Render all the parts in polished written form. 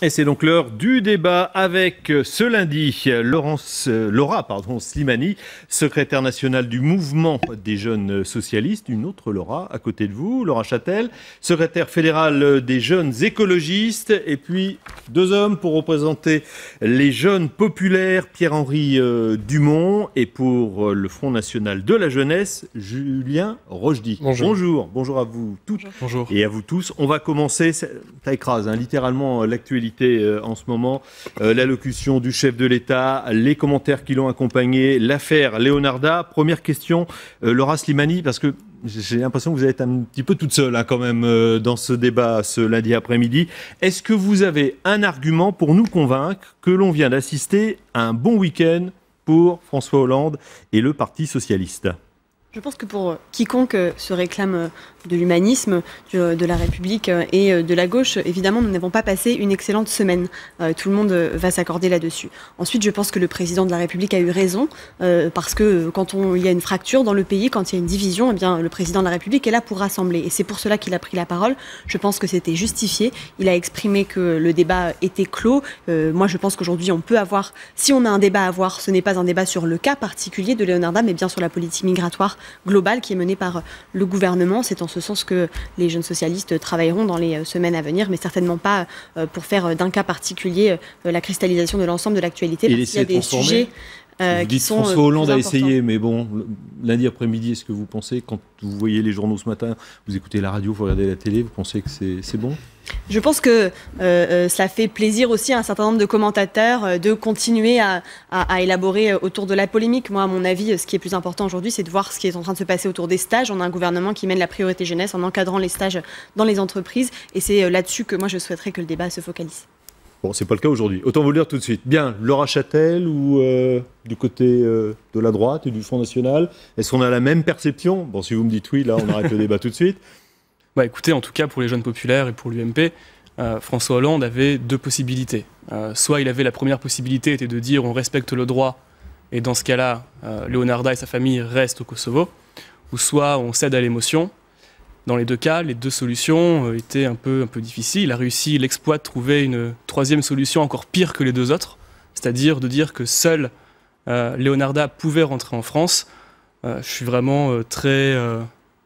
Et c'est donc l'heure du débat avec ce lundi Laura Slimani, secrétaire nationale du mouvement des jeunes socialistes. Une autre Laura à côté de vous, Laura Châtel, secrétaire fédérale des jeunes écologistes. Et puis deux hommes pour représenter les jeunes populaires, Pierre-Henri Dumont, et pour le Front national de la jeunesse, Julien Rochdy. Bonjour. Bonjour à vous toutes. Bonjour. Et à vous tous. On va commencer, ça écrase littéralement l'actualité en ce moment, l'allocution du chef de l'État, les commentaires qui l'ont accompagné, l'affaire Leonarda. Première question, Laura Slimani, parce que j'ai l'impression que vous êtes un petit peu toute seule quand même dans ce débat ce lundi après-midi. Est-ce que vous avez un argument pour nous convaincre que l'on vient d'assister à un bon week-end pour François Hollande et le Parti socialiste ? Je pense que pour quiconque se réclame de l'humanisme, de la République et de la gauche, évidemment, nous n'avons pas passé une excellente semaine. Tout le monde va s'accorder là-dessus. Ensuite, je pense que le président de la République a eu raison, parce que quand il y a une fracture dans le pays, quand il y a une division, eh bien, le président de la République est là pour rassembler. Et c'est pour cela qu'il a pris la parole. Je pense que c'était justifié. Il a exprimé que le débat était clos. Moi, je pense qu'aujourd'hui, on peut avoir, si on a un débat à avoir, ce n'est pas un débat sur le cas particulier de Leonarda, mais bien sur la politique migratoire globale qui est menée par le gouvernement. C'est en ce sens que les jeunes socialistes travailleront dans les semaines à venir, mais certainement pas pour faire d'un cas particulier la cristallisation de l'ensemble de l'actualité. Parce qu'il y a des sujets qui sont François Hollande a essayé, mais bon, lundi après-midi, est-ce que vous pensez, quand vous voyez les journaux ce matin, vous écoutez la radio, vous regardez la télé, vous pensez que c'est bon ? Je pense que ça fait plaisir aussi à un certain nombre de commentateurs de continuer à élaborer autour de la polémique. Moi, à mon avis, ce qui est plus important aujourd'hui, c'est de voir ce qui est en train de se passer autour des stages. On a un gouvernement qui mène la priorité jeunesse en encadrant les stages dans les entreprises. Et c'est là-dessus que moi, je souhaiterais que le débat se focalise. Bon, c'est pas le cas aujourd'hui. Autant vous le dire tout de suite. Bien, Laura Châtel ou du côté de la droite et du Front national, est-ce qu'on a la même perception ? Bon, si vous me dites oui, là, on arrête le débat tout de suite. Bah écoutez, en tout cas pour les jeunes populaires et pour l'UMP, François Hollande avait deux possibilités. Soit il avait la première possibilité, était de dire on respecte le droit, et dans ce cas-là, Leonarda et sa famille restent au Kosovo, ou soit on cède à l'émotion. Dans les deux cas, les deux solutions étaient un peu difficiles. Il a réussi l'exploit de trouver une troisième solution encore pire que les deux autres, c'est-à-dire de dire que seul Leonarda pouvait rentrer en France. Je suis vraiment très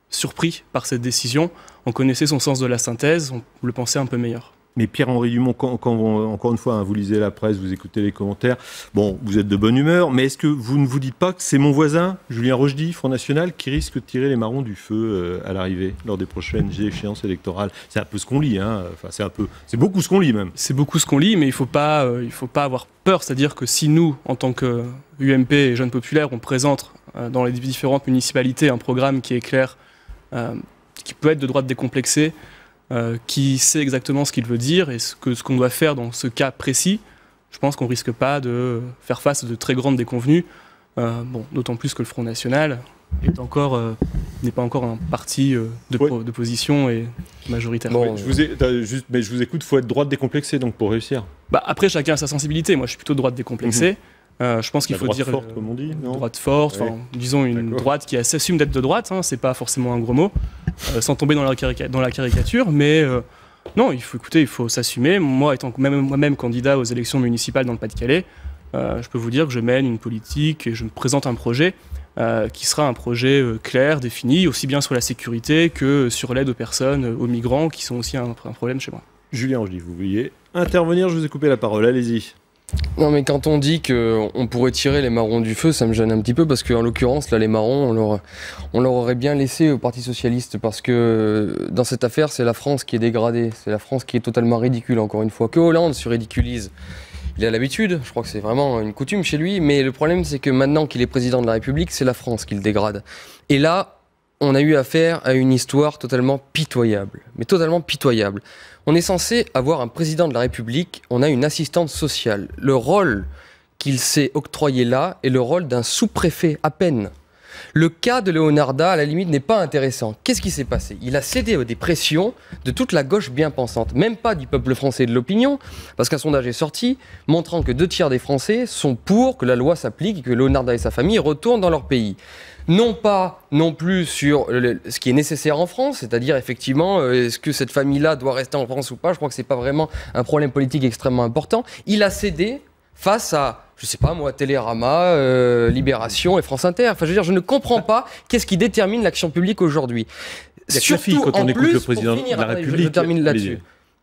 surpris par cette décision. On connaissait son sens de la synthèse, on le pensait un peu meilleur. Mais Pierre-Henri Dumont, encore une fois, vous lisez la presse, vous écoutez les commentaires, bon, vous êtes de bonne humeur, mais est-ce que vous ne vous dites pas que c'est mon voisin, Julien Rochdy, Front national, qui risque de tirer les marrons du feu à l'arrivée, lors des prochaines échéances électorales ? C'est un peu ce qu'on lit, hein. Enfin, c'est beaucoup ce qu'on lit même. C'est beaucoup ce qu'on lit, mais il ne faut pas avoir peur, c'est-à-dire que si nous, en tant que UMP et Jeunes Populaires, on présente dans les différentes municipalités un programme qui est clair, qui peut être de droite décomplexée, qui sait exactement ce qu'il veut dire et ce qu'on doit faire dans ce cas précis, je pense qu'on ne risque pas de faire face à de très grandes déconvenues, d'autant plus que le Front national n'est pas encore un parti de position et majoritaire. Bon, je vous écoute, il faut être droite décomplexée donc, pour réussir. Après, chacun a sa sensibilité. Moi, je suis plutôt droite décomplexée. Je pense qu'il faut dire forte, comme on dit, non ? Droite forte, ouais. Disons une droite qui s'assume d'être de droite, c'est pas forcément un gros mot, sans tomber dans la caricature, mais non, il faut s'assumer. Moi, étant moi-même candidat aux élections municipales dans le Pas-de-Calais, je peux vous dire que je mène une politique et je me présente un projet qui sera un projet clair, défini, aussi bien sur la sécurité que sur l'aide aux personnes, aux migrants, qui sont aussi un problème chez moi. Julien Rochdy, vous vouliez intervenir, je vous ai coupé la parole, allez-y. Non mais quand on dit qu'on pourrait tirer les marrons du feu, ça me gêne un petit peu parce qu'en l'occurrence, là, les marrons, on leur aurait bien laissé au Parti Socialiste parce que dans cette affaire, c'est la France qui est dégradée, c'est la France qui est totalement ridicule, encore une fois. Que Hollande se ridiculise, il a l'habitude, je crois que c'est vraiment une coutume chez lui, mais le problème c'est que maintenant qu'il est président de la République, c'est la France qui le dégrade. Et là, on a eu affaire à une histoire totalement pitoyable, mais totalement pitoyable. On est censé avoir un président de la République, on a une assistante sociale. Le rôle qu'il s'est octroyé là est le rôle d'un sous-préfet à peine. Le cas de Leonarda, à la limite, n'est pas intéressant. Qu'est-ce qui s'est passé ? Il a cédé à des pressions de toute la gauche bien pensante, même pas du peuple français et de l'opinion, parce qu'un sondage est sorti montrant que 2 tiers des Français sont pour que la loi s'applique et que Leonarda et sa famille retournent dans leur pays. non pas non plus sur ce qui est nécessaire en France, c'est-à-dire effectivement, est-ce que cette famille-là doit rester en France ou pas. Je crois que c'est pas vraiment un problème politique extrêmement important. Il a cédé face à, je sais pas moi, Télérama, Libération et France Inter. Enfin, je veux dire, je ne comprends pas qu'est-ce qui détermine l'action publique aujourd'hui. Surtout quand on écoute le président de la République. Je termine là-dessus.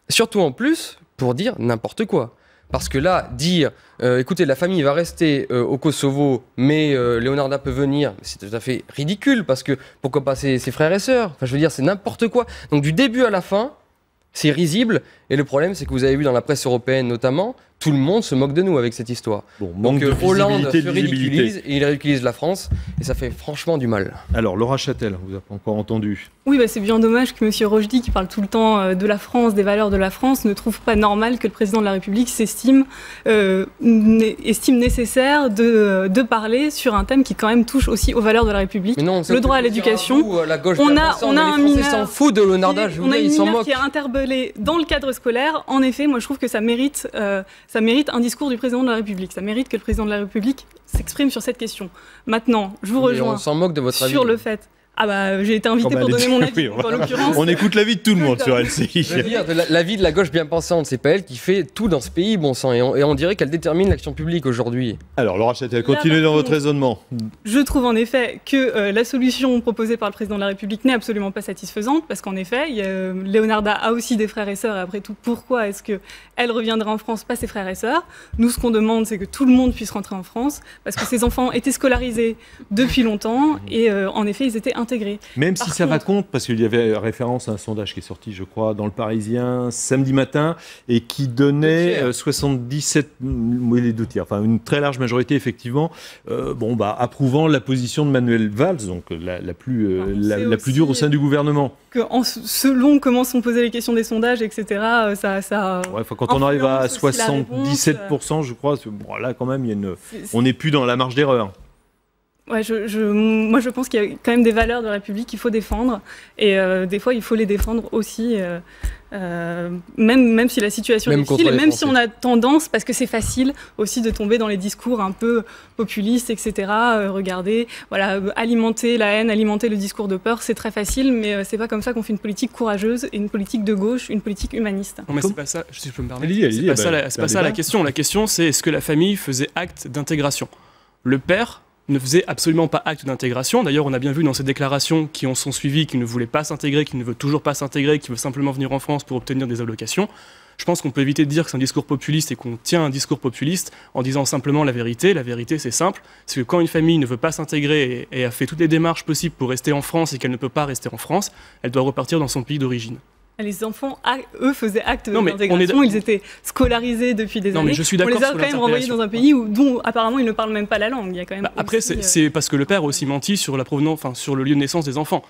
Surtout en plus, pour dire n'importe quoi. Parce que là, dire, écoutez, la famille va rester au Kosovo, mais Leonarda peut venir, c'est tout à fait ridicule, parce que pourquoi pas ses frères et sœurs? Enfin, je veux dire, c'est n'importe quoi. Donc du début à la fin, c'est risible, et le problème, c'est que vous avez vu dans la presse européenne notamment, tout le monde se moque de nous avec cette histoire. Bon, manque de Hollande visibilité, se ridiculise, et il ridiculise la France, et ça fait franchement du mal. Alors, Laura Châtel, vous n'avez pas encore entendu. Oui, c'est bien dommage que M. Rochdy, qui parle tout le temps de la France, des valeurs de la France, ne trouve pas normal que le président de la République estime nécessaire de parler sur un thème qui quand même touche aussi aux valeurs de la République, non, le droit à l'éducation. On a un mineur s'en fout de Leonarda, il s'en moque. Qui est interpellé dans le cadre scolaire. En effet, moi je trouve que ça mérite un discours du président de la République. Ça mérite que le président de la République s'exprime sur cette question. Maintenant, je vous rejoins on s'en moque de votre avis. Sur le fait. Ah bah j'ai été invité pour donner mon avis. Oui, en l'occurrence, on écoute l'avis de tout le monde sur LCI. Je veux dire, l'avis de la gauche bien pensante, c'est pas elle qui fait tout dans ce pays, bon sang, et on dirait qu'elle détermine l'action publique aujourd'hui. Alors Laura Châtel, continuez dans votre raisonnement. Je trouve en effet que la solution proposée par le président de la République n'est absolument pas satisfaisante, parce qu'en effet, Leonarda a aussi des frères et sœurs, et après tout, pourquoi est-ce qu'elle reviendrait en France, pas ses frères et sœurs? Nous, ce qu'on demande, c'est que tout le monde puisse rentrer en France, parce que ces enfants étaient scolarisés depuis longtemps, et en effet, ils étaient intégrés. Même si ça va contre, parce qu'il y avait référence à un sondage qui est sorti, je crois, dans le Parisien samedi matin, et qui donnait 77, oui, les 2 tiers, enfin une très large majorité effectivement, approuvant la position de Manuel Valls, donc la plus dure au sein du gouvernement. Que selon comment sont posées les questions des sondages, etc., quand on arrive à 77%, je crois, là quand même, on n'est plus dans la marge d'erreur. Ouais, moi je pense qu'il y a quand même des valeurs de la République qu'il faut défendre, et des fois il faut les défendre aussi, même si la situation est difficile, et même si on a tendance, parce que c'est facile aussi de tomber dans les discours un peu populistes, etc. Regardez, voilà, alimenter la haine, alimenter le discours de peur, c'est très facile, mais c'est pas comme ça qu'on fait une politique courageuse, et une politique de gauche, une politique humaniste. Non mais c'est pas ça, si je peux me permettre, c'est pas ça la question. La question c'est est-ce que la famille faisait acte d'intégration? Le père ne faisait absolument pas acte d'intégration. D'ailleurs, on a bien vu dans ses déclarations qui en sont suivies qu'il ne voulait pas s'intégrer, qu'il ne veut toujours pas s'intégrer, qu'il veut simplement venir en France pour obtenir des allocations. Je pense qu'on peut éviter de dire que c'est un discours populiste et qu'on tient un discours populiste en disant simplement la vérité. La vérité, c'est simple. C'est que quand une famille ne veut pas s'intégrer et a fait toutes les démarches possibles pour rester en France et qu'elle ne peut pas rester en France, elle doit repartir dans son pays d'origine. Les enfants, eux, faisaient acte d'intégration, ils étaient scolarisés depuis des années. Mais je suis d'accord. On les a quand même renvoyés dans un pays dont apparemment ils ne parlent même pas la langue. Il y a quand même après, c'est parce que le père a aussi menti sur la provenance, sur le lieu de naissance des enfants.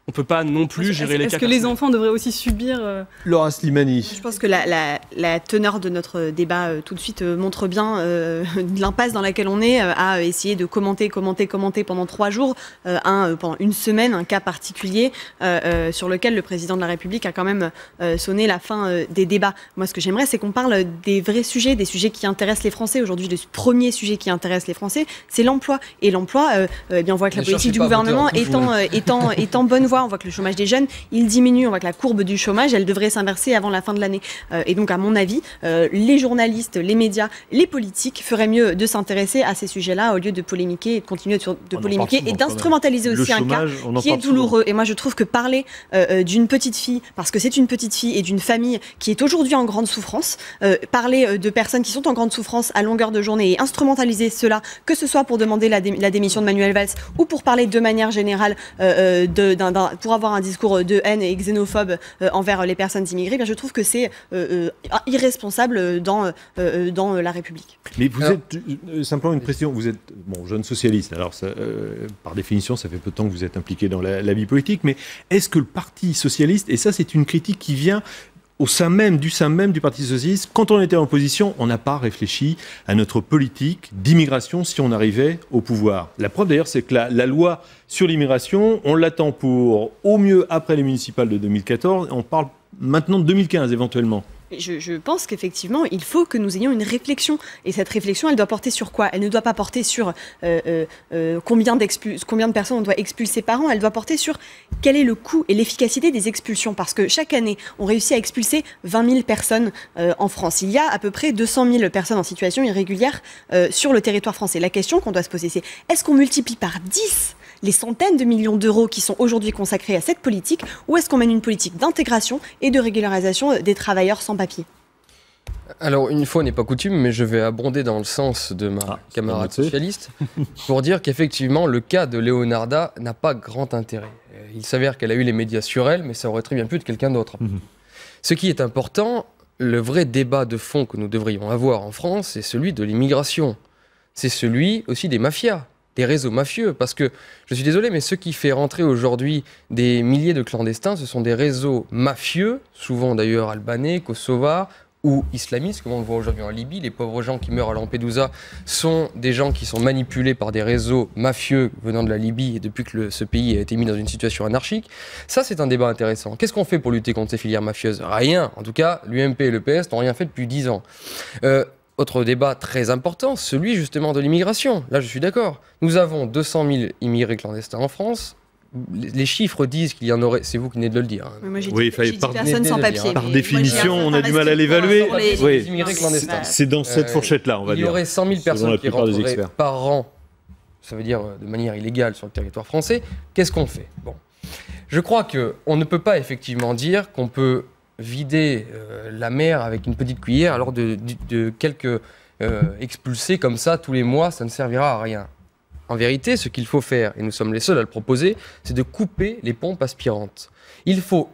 On ne peut pas non plus gérer les cas. Est-ce que les enfants devraient aussi subir Laura Slimani. Je pense que la teneur de notre débat tout de suite montre bien l'impasse dans laquelle on est à essayer de commenter pendant 3 jours, pendant une semaine, un cas particulier sur lequel le président de la République a quand même sonné la fin des débats. Moi, ce que j'aimerais, c'est qu'on parle des vrais sujets, des sujets qui intéressent les Français. Aujourd'hui, le premier sujet qui intéresse les Français, c'est l'emploi. Et l'emploi, on voit que la politique du gouvernement étant bonne voie. On voit que le chômage des jeunes, il diminue. On voit que la courbe du chômage, elle devrait s'inverser avant la fin de l'année. Et donc, à mon avis, les journalistes, les médias, les politiques feraient mieux de s'intéresser à ces sujets-là au lieu de polémiquer et de continuer de polémiquer et d'instrumentaliser aussi un cas qui est douloureux. Et moi, je trouve que parler d'une petite fille, parce que c'est une petite fille et d'une famille qui est aujourd'hui en grande souffrance, parler de personnes qui sont en grande souffrance à longueur de journée et instrumentaliser cela, que ce soit pour demander la démission de Manuel Valls ou pour parler de manière générale pour avoir un discours de haine et xénophobe envers les personnes immigrées, je trouve que c'est irresponsable dans la République. Mais vous êtes, simplement une précision, vous êtes jeune socialiste, alors ça, par définition ça fait peu de temps que vous êtes impliqué dans la vie politique, mais est-ce que le Parti socialiste, et ça c'est une critique qui vient au sein même du Parti socialiste, quand on était en opposition, on n'a pas réfléchi à notre politique d'immigration si on arrivait au pouvoir. La preuve d'ailleurs, c'est que la loi sur l'immigration, on l'attend pour au mieux après les municipales de 2014, on parle maintenant de 2015 éventuellement. Je pense qu'effectivement, il faut que nous ayons une réflexion. Et cette réflexion, elle doit porter sur quoi? Elle ne doit pas porter sur combien de personnes on doit expulser par an. Elle doit porter sur quel est le coût et l'efficacité des expulsions. Parce que chaque année, on réussit à expulser 20 000 personnes en France. Il y a à peu près 200 000 personnes en situation irrégulière sur le territoire français. La question qu'on doit se poser, c'est est-ce qu'on multiplie par 10 les centaines de millions d'euros qui sont aujourd'hui consacrés à cette politique, ou est-ce qu'on mène une politique d'intégration et de régularisation des travailleurs sans papier? Alors, une fois n'est pas coutume, mais je vais abonder dans le sens de ma camarade socialiste pour dire qu'effectivement, le cas de Leonarda n'a pas grand intérêt. Il s'avère qu'elle a eu les médias sur elle, mais ça aurait très bien pu être quelqu'un d'autre. Ce qui est important, le vrai débat de fond que nous devrions avoir en France, c'est celui de l'immigration. C'est celui aussi des mafias, des réseaux mafieux, parce que, je suis désolé, mais ce qui fait rentrer aujourd'hui des milliers de clandestins, ce sont des réseaux mafieux, souvent d'ailleurs albanais, kosovars ou islamistes, comme on le voit aujourd'hui en Libye. Les pauvres gens qui meurent à Lampedusa sont des gens qui sont manipulés par des réseaux mafieux venant de la Libye, et depuis que ce pays a été mis dans une situation anarchique. Ça, c'est un débat intéressant. Qu'est-ce qu'on fait pour lutter contre ces filières mafieuses? Rien. En tout cas, l'UMP et le PS n'ont rien fait depuis 10 ans. Autre débat très important, celui justement de l'immigration. Là, je suis d'accord. Nous avons 200 000 immigrés clandestins en France. Les chiffres disent qu'il y en aurait... C'est vous qui venez de le dire. Moi, j'ai dit personnes sans papier. Par définition, on a du mal à l'évaluer. Les immigrés clandestins. C'est dans cette fourchette-là, on va dire. Il y aurait 100 000 personnes qui rentreraient par an, ça veut dire de manière illégale sur le territoire français. Qu'est-ce qu'on fait? Bon. Je crois qu'on ne peut pas effectivement dire qu'on peut vider la mer avec une petite cuillère alors de quelques expulsés comme ça tous les mois, ça ne servira à rien. En vérité, ce qu'il faut faire, et nous sommes les seuls à le proposer, c'est de couper les pompes aspirantes. Il faut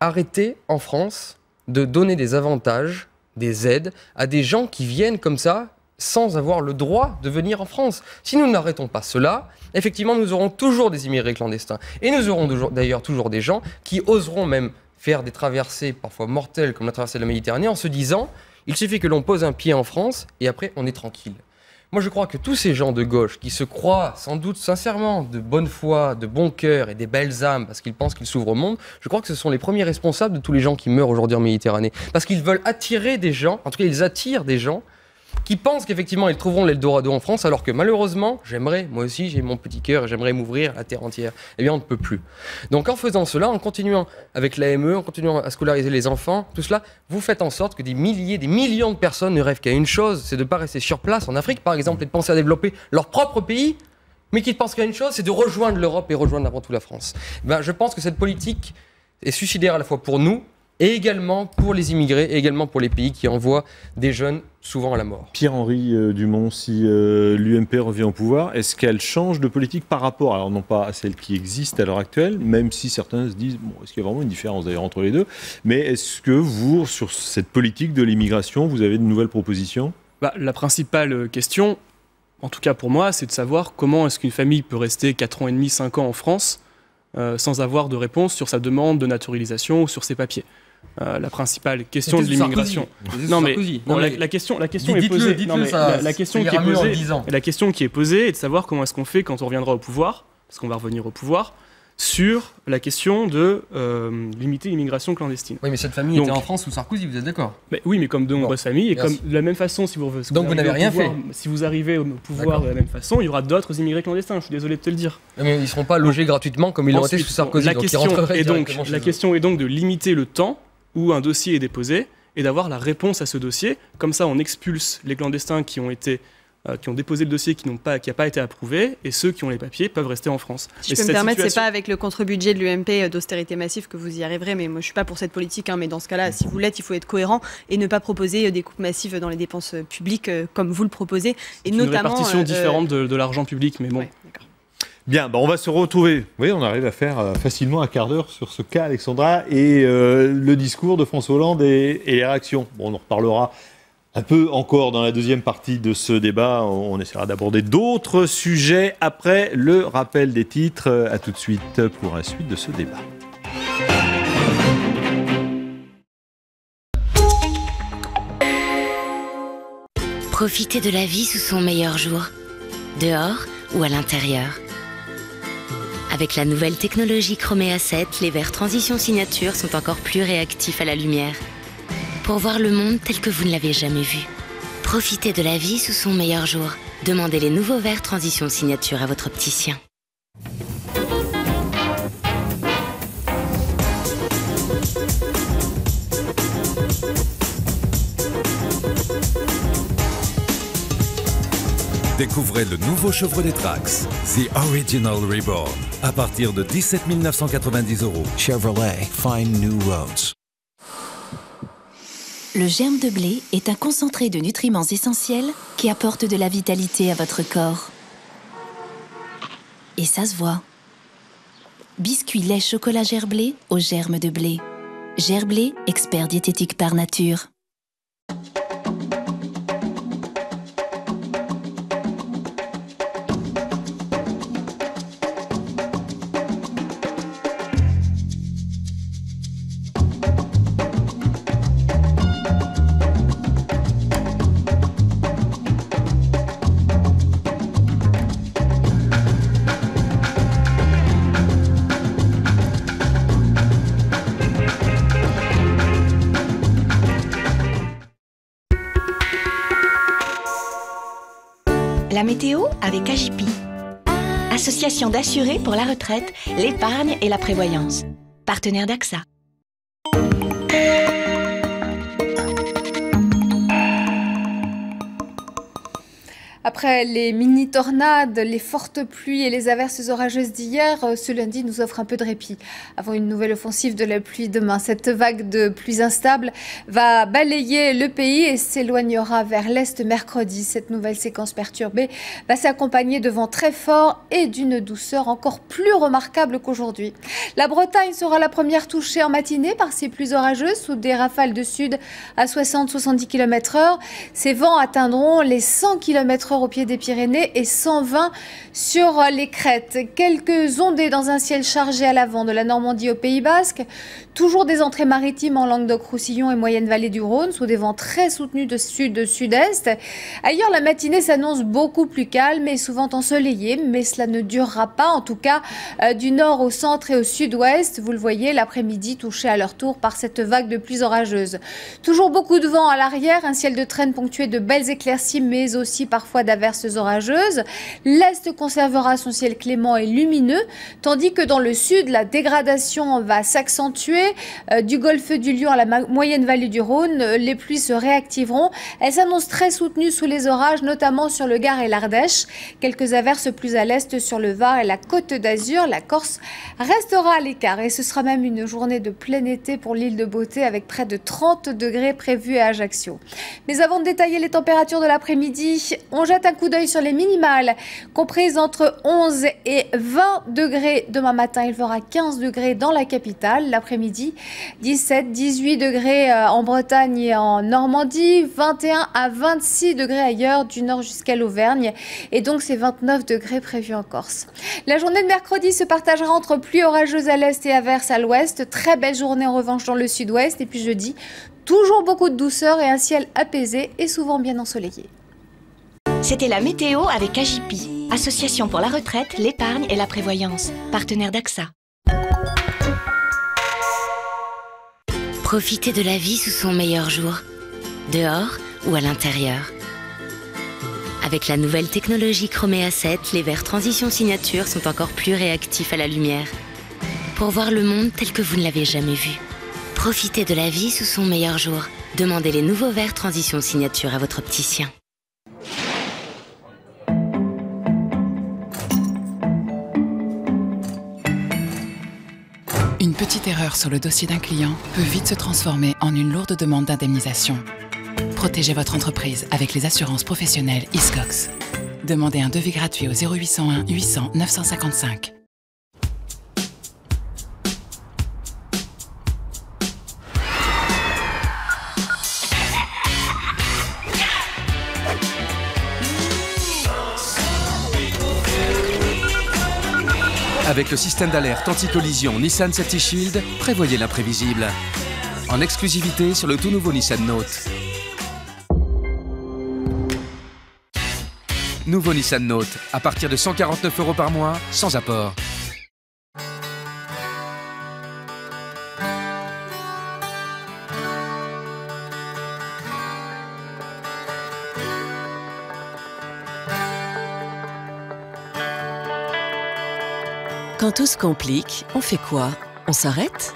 arrêter en France de donner des avantages, des aides à des gens qui viennent comme ça sans avoir le droit de venir en France. Si nous n'arrêtons pas cela, effectivement, nous aurons toujours des immigrés clandestins. Et nous aurons d'ailleurs toujours des gens qui oseront même faire des traversées parfois mortelles comme la traversée de la Méditerranée en se disant il suffit que l'on pose un pied en France et après on est tranquille. Moi je crois que tous ces gens de gauche qui se croient sans doute sincèrement de bonne foi, de bon cœur et des belles âmes parce qu'ils pensent qu'ils s'ouvrent au monde, je crois que ce sont les premiers responsables de tous les gens qui meurent aujourd'hui en Méditerranée. Parce qu'ils veulent attirer des gens, en tout cas ils attirent des gens qui pensent qu'effectivement ils trouveront l'Eldorado en France, alors que malheureusement, moi aussi j'ai mon petit cœur et j'aimerais m'ouvrir à la terre entière. Eh bien on ne peut plus. Donc en faisant cela, en continuant avec l'AME, en continuant à scolariser les enfants, tout cela, vous faites en sorte que des milliers, des millions de personnes ne rêvent qu'à une chose, c'est de ne pas rester sur place en Afrique par exemple et de penser à développer leur propre pays, mais qui ne pensent qu'à une chose, c'est de rejoindre l'Europe et rejoindre avant tout la France. Ben, je pense que cette politique est suicidaire à la fois pour nous, et également pour les immigrés, et également pour les pays qui envoient des jeunes souvent à la mort. Pierre-Henri Dumont, si l'UMP revient au pouvoir, est-ce qu'elle change de politique par rapport, alors non pas à celle qui existe à l'heure actuelle, même si certains se disent, bon, est-ce qu'il y a vraiment une différence d'ailleurs entre les deux, mais est-ce que vous, sur cette politique de l'immigration, vous avez de nouvelles propositions? La principale question, en tout cas pour moi, c'est de savoir comment est-ce qu'une famille peut rester 4 ans et demi, 5 ans en France sans avoir de réponse sur sa demande de naturalisation ou sur ses papiers. La principale question de l'immigration. Non mais la question est posée. La question qui est posée est de savoir comment est-ce qu'on fait quand on reviendra au pouvoir, parce qu'on va revenir au pouvoir, sur la question de limiter l'immigration clandestine. Oui, mais cette famille était en France sous Sarkozy, vous êtes d'accord? Oui, mais comme de nombreuses familles, et comme de la même façon, si vous n'avez rien fait. Si vous arrivez au pouvoir de la même façon, il y aura d'autres immigrés clandestins. Je suis désolé de te le dire. Mais ils ne seront pas logés gratuitement comme ils l'ont été sous Sarkozy. La question est donc de limiter le temps où un dossier est déposé et d'avoir la réponse à ce dossier. Comme ça, on expulse les clandestins qui ont déposé le dossier qui n'a pas été approuvé, et ceux qui ont les papiers peuvent rester en France. Si je peux me permettre, c'est pas avec le contre-budget de l'UMP d'austérité massive que vous y arriverez, mais moi je suis pas pour cette politique, mais dans ce cas-là, si vous l'êtes, il faut être cohérent et ne pas proposer des coupes massives dans les dépenses publiques comme vous le proposez. Et notamment une répartition différente de l'argent public, mais bon. Ouais, d'accord. Bien, on va se retrouver. Oui, on arrive à faire facilement un quart d'heure sur ce cas, Alexandra, et le discours de François Hollande et les réactions. Bon, on en reparlera un peu encore dans la deuxième partie de ce débat. On essaiera d'aborder d'autres sujets après le rappel des titres. À tout de suite pour la suite de ce débat. Profitez de la vie sous son meilleur jour, dehors ou à l'intérieur. Avec la nouvelle technologie Chromé A7, les verres Transition Signature sont encore plus réactifs à la lumière. pour voir le monde tel que vous ne l'avez jamais vu. Profitez de la vie sous son meilleur jour. Demandez les nouveaux verres Transition Signature à votre opticien. Découvrez le nouveau Chevrolet Trax, The Original Reborn, à partir de 17 990 €. Chevrolet, find new roads. Le germe de blé est un concentré de nutriments essentiels qui apporte de la vitalité à votre corps. Et ça se voit. Biscuit lait chocolat gerblé au germe de blé. Gerblé, expert diététique par nature. La météo avec AJP, association d'assurés pour la retraite, l'épargne et la prévoyance. Partenaire d'AXA. Après les mini-tornades, les fortes pluies et les averses orageuses d'hier, ce lundi nous offre un peu de répit avant une nouvelle offensive de la pluie demain. Cette vague de pluies instables va balayer le pays et s'éloignera vers l'est mercredi. Cette nouvelle séquence perturbée va s'accompagner de vents très forts et d'une douceur encore plus remarquable qu'aujourd'hui. La Bretagne sera la première touchée en matinée par ces pluies orageuses sous des rafales de sud à 60-70 km/h. Ces vents atteindront les 100 km/h au pied des Pyrénées et 120 sur les crêtes. Quelques ondées dans un ciel chargé à l'avant de la Normandie au Pays Basque. Toujours des entrées maritimes en Languedoc-Roussillon et moyenne vallée du Rhône sous des vents très soutenus de sud-sud-est. Ailleurs, la matinée s'annonce beaucoup plus calme et souvent ensoleillée, mais cela ne durera pas, en tout cas du nord au centre et au sud-ouest. Vous le voyez, l'après-midi touché à leur tour par cette vague de pluies orageuses. Toujours beaucoup de vent à l'arrière, un ciel de traîne ponctué de belles éclaircies, mais aussi parfois d'averses orageuses. L'est conservera son ciel clément et lumineux, tandis que dans le sud, la dégradation va s'accentuer. Du golfe du Lion à la moyenne vallée du Rhône, les pluies se réactiveront. Elles s'annoncent très soutenues sous les orages, notamment sur le Gard et l'Ardèche. Quelques averses plus à l'est sur le Var et la Côte d'Azur. La Corse restera à l'écart et ce sera même une journée de plein été pour l'île de Beauté avec près de 30 degrés prévus à Ajaccio. Mais avant de détailler les températures de l'après-midi, on jette un coup d'œil sur les minimales, comprises entre 11 et 20 degrés demain matin. Il fera 15 degrés dans la capitale. L'après-midi, 17-18 degrés en Bretagne et en Normandie, 21 à 26 degrés ailleurs, du nord jusqu'à l'Auvergne. Et donc, c'est 29 degrés prévus en Corse. La journée de mercredi se partagera entre pluie orageuse à l'est et averses à l'ouest. Très belle journée en revanche dans le sud-ouest. Et puis jeudi, toujours beaucoup de douceur et un ciel apaisé et souvent bien ensoleillé. C'était la météo avec AJP, association pour la retraite, l'épargne et la prévoyance. Partenaire d'AXA. Profitez de la vie sous son meilleur jour, dehors ou à l'intérieur. Avec la nouvelle technologie Chromé A7, les verres Transition Signature sont encore plus réactifs à la lumière. Pour voir le monde tel que vous ne l'avez jamais vu. Profitez de la vie sous son meilleur jour. Demandez les nouveaux verres Transition Signature à votre opticien. Une petite erreur sur le dossier d'un client peut vite se transformer en une lourde demande d'indemnisation. Protégez votre entreprise avec les assurances professionnelles Hiscox. Demandez un devis gratuit au 0801 800 955. Avec le système d'alerte anti-collision Nissan Safety Shield, prévoyez l'imprévisible. En exclusivité sur le tout nouveau Nissan Note. Nouveau Nissan Note, à partir de 149 € par mois, sans apport. Quand tout se complique, on fait quoi? On s'arrête?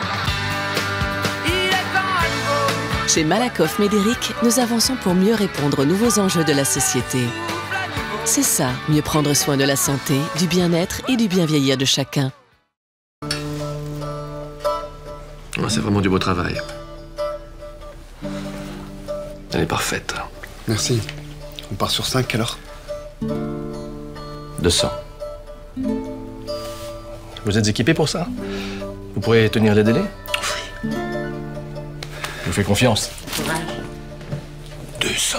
Chez Malakoff Médéric, nous avançons pour mieux répondre aux nouveaux enjeux de la société. C'est ça, mieux prendre soin de la santé, du bien-être et du bien vieillir de chacun. Oh, c'est vraiment du beau travail. Elle est parfaite. Merci. On part sur 5 alors? 200. Vous êtes équipé pour ça? Vous pourrez tenir les délais? Oui. Je vous fais confiance. 200.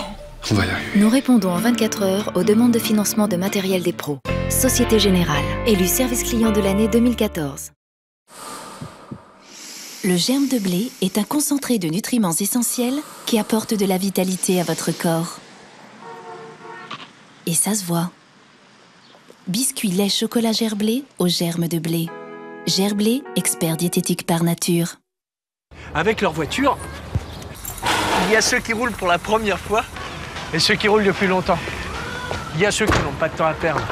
On va y arriver. Nous répondons en 24 heures aux demandes de financement de matériel des pros. Société Générale, élu service client de l'année 2014. Le germe de blé est un concentré de nutriments essentiels qui apporte de la vitalité à votre corps. Et ça se voit. Biscuit lait chocolat gerblé au germe de blé. Gerblé, expert diététique par nature. Avec leur voiture, il y a ceux qui roulent pour la première fois et ceux qui roulent depuis longtemps. Il y a ceux qui n'ont pas de temps à perdre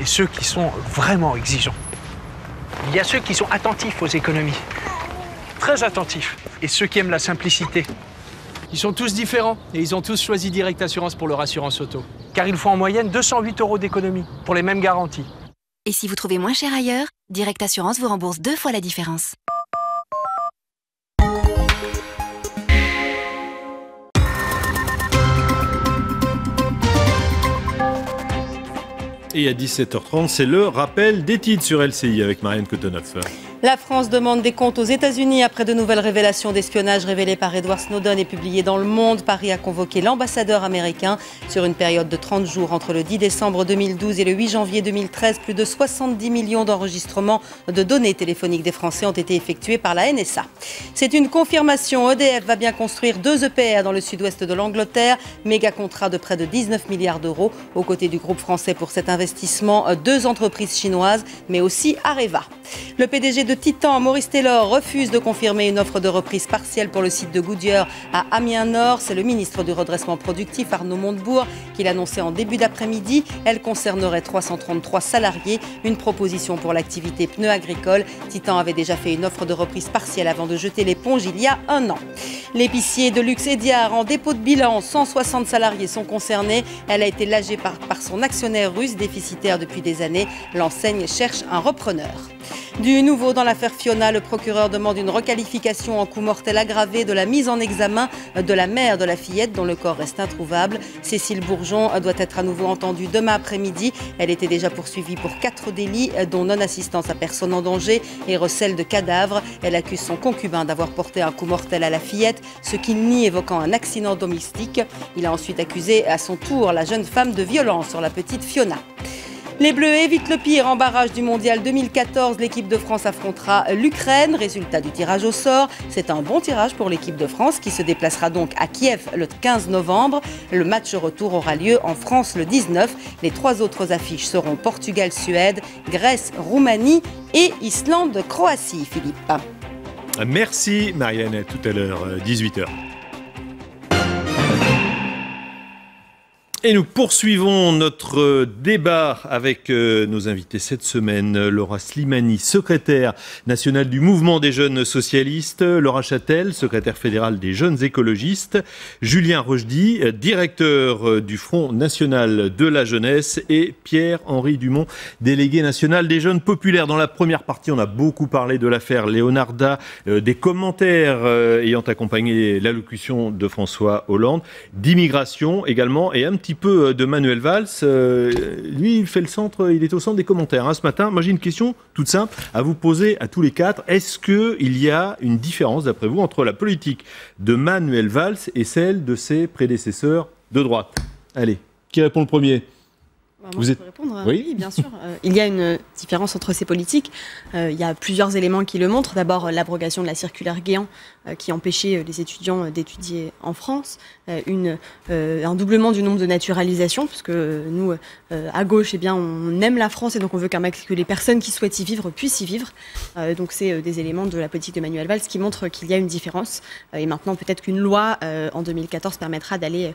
et ceux qui sont vraiment exigeants. Il y a ceux qui sont attentifs aux économies, très attentifs, et ceux qui aiment la simplicité. Ils sont tous différents et ils ont tous choisi Direct Assurance pour leur assurance auto. Car ils font en moyenne 208 € d'économie pour les mêmes garanties. Et si vous trouvez moins cher ailleurs, Direct Assurance vous rembourse 2 fois la différence. Et à 17h30, c'est le rappel des titres sur LCI avec Marianne Cotoneuf. La France demande des comptes aux États-Unis après de nouvelles révélations d'espionnage révélées par Edward Snowden et publiées dans Le Monde. Paris a convoqué l'ambassadeur américain sur une période de 30 jours entre le 10 décembre 2012 et le 8 janvier 2013. Plus de 70 millions d'enregistrements de données téléphoniques des Français ont été effectués par la NSA. C'est une confirmation. EDF va bien construire 2 EPR dans le sud-ouest de l'Angleterre. Méga contrat de près de 19 milliards d'euros. Aux côtés du groupe français pour cet investissement, 2 entreprises chinoises, mais aussi Areva. Le PDG de Titan, Maurice Taylor, refuse de confirmer une offre de reprise partielle pour le site de Goodyear à Amiens-Nord. C'est le ministre du redressement productif, Arnaud Montebourg, qui l'annonçait en début d'après-midi. Elle concernerait 333 salariés. Une proposition pour l'activité pneus agricole. Titan avait déjà fait une offre de reprise partielle avant de jeter l'éponge il y a 1 an. L'épicier de luxe Ediard en dépôt de bilan. 160 salariés sont concernés. Elle a été lâchée par son actionnaire russe, déficitaire depuis des années. L'enseigne cherche un repreneur. Du nouveau dans l'affaire Fiona, le procureur demande une requalification en coup mortel aggravé de la mise en examen de la mère de la fillette dont le corps reste introuvable. Cécile Bourgeon doit être à nouveau entendue demain après-midi. Elle était déjà poursuivie pour 4 délits, dont non-assistance à personne en danger et recel de cadavres. Elle accuse son concubin d'avoir porté un coup mortel à la fillette, ce qu'il nie, évoquant un accident domestique. Il a ensuite accusé à son tour la jeune femme de violence sur la petite Fiona. Les Bleus évitent le pire en barrage du Mondial 2014. L'équipe de France affrontera l'Ukraine. Résultat du tirage au sort. C'est un bon tirage pour l'équipe de France qui se déplacera donc à Kiev le 15 novembre. Le match retour aura lieu en France le 19. Les 3 autres affiches seront Portugal-Suède, Grèce-Roumanie et Islande-Croatie, Philippe. Merci Marianne, à tout à l'heure, 18h. Et nous poursuivons notre débat avec nos invités cette semaine. Laura Slimani, secrétaire nationale du mouvement des jeunes socialistes. Laura Châtel, secrétaire fédérale des jeunes écologistes. Julien Rochdy, directeur du Front national de la jeunesse. Et Pierre-Henri Dumont, délégué national des jeunes populaires. Dans la première partie, on a beaucoup parlé de l'affaire Leonarda, des commentaires ayant accompagné l'allocution de François Hollande, d'immigration également, et un petit peu de Manuel Valls. Lui, il est au centre des commentaires ce matin. Moi, j'ai une question toute simple à vous poser à tous les 4. Est-ce qu'il y a une différence, d'après vous, entre la politique de Manuel Valls et celle de ses prédécesseurs de droite? Allez, qui répond le premier? Moi, je peux répondre. Oui, bien sûr. Il y a une différence entre ces politiques. Il y a plusieurs éléments qui le montrent. D'abord, l'abrogation de la circulaire Guéant qui empêchait les étudiants d'étudier en France. Un doublement du nombre de naturalisations, parce que nous, à gauche, eh bien, on aime la France et donc on veut que les personnes qui souhaitent y vivre puissent y vivre. Donc c'est des éléments de la politique de Manuel Valls qui montrent qu'il y a une différence. Et maintenant, peut-être qu'une loi en 2014 permettra d'aller